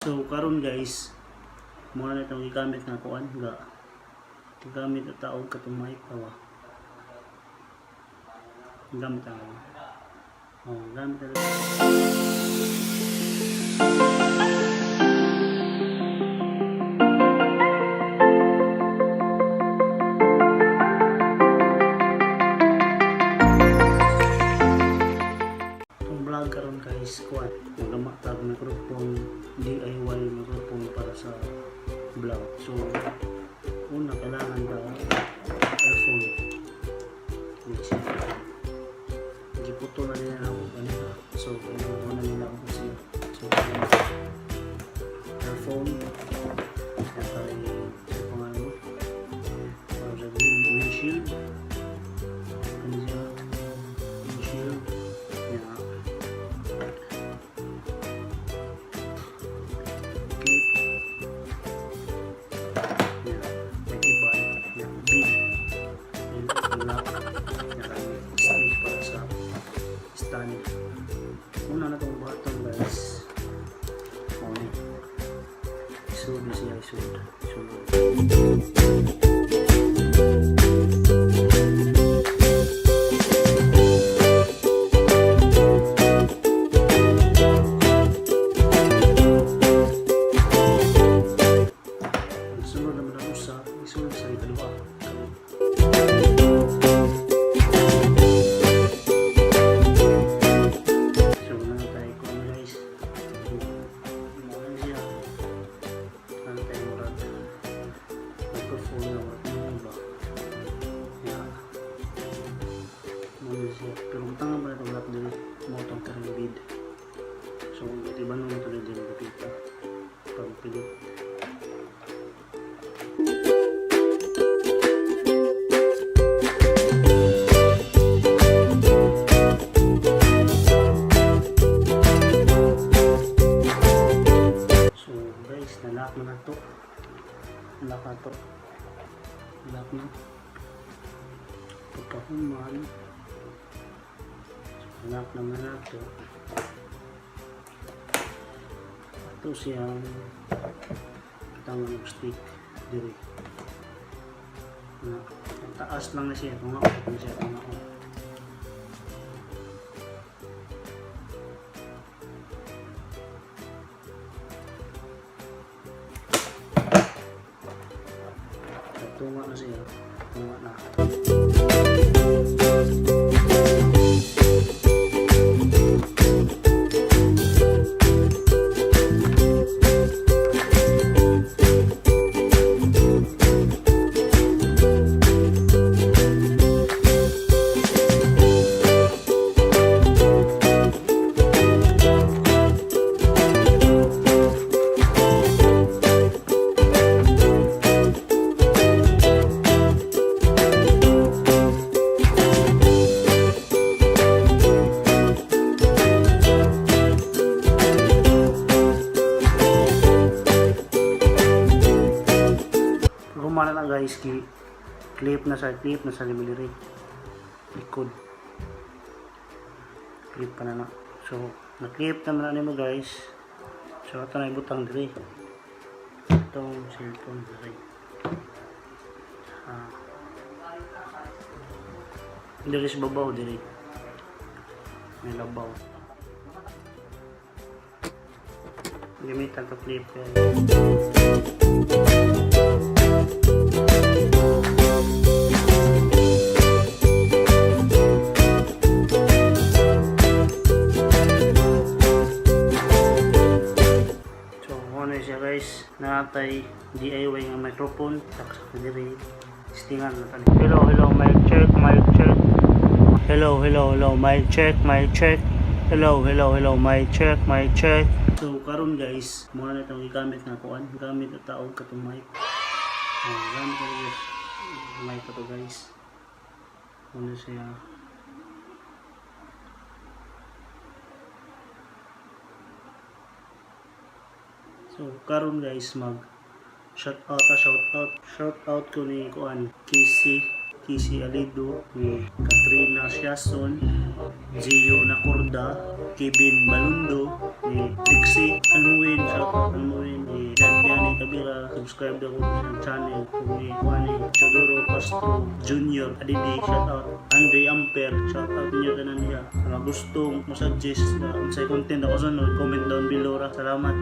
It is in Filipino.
So karon guys, muna na itong igamit na kuan ga. Igamit na taog katong mic tawa. Gamit na. Oh, gamit na. Vlog karon guys, kuan magamatag microphone, DIY microphone para sa vlog. So una kailangan ba earphone. Giputo na nila ako kanina. So kailangan na nila ako siya. So earphone para sa pangalan mo para sa windshield. Una na itong button guys. Morning. Isod na siya, isod. Sunod naman ang usa, isunod sa ikalawa. Pero ang tanga ba itong lock din mo itong karibid. So iba nung ito na din kapita pag pilit. So guys, nalock na ito. Nalock na ito. Nalock na. Pagkahuman. Lock naman nato. Ito siyang tangan ng stick diri. Taas lang na siya. Kung ako na siya. Kung ako. Tunga na siya. Tunga na. Gumana lang guys, clip na sa limiliri likod, clip pa na. So na-clip naman na mo guys. So ito na ibutang diri itong cellphone diri. Diri sa babaw diri may labaw. Gamitan to clip guys. Natay DIY nga microphone taksa diri stingan na tani. Hello mic check. Hello mic check. Hello mic check. So karon guys, muna na itong igamit na kuan, gamit na taog katong mic. Gamit na guys mic to guys. Muna siya. So karon guys mag shoutout ko ni kuan Kisi Alido, ni Katrina Siason, Gio Nacorda, Kevin Balundo, ni Trixie Almuin, shoutout Almuin. subscribe daw ko sa channel ni Chodoro Castro Jr. Adidi, shoutout. Andre Amper, shoutout niyo tanan niya. Mga gustong mo suggest na sa content ako sunod, comment down below ra. Salamat.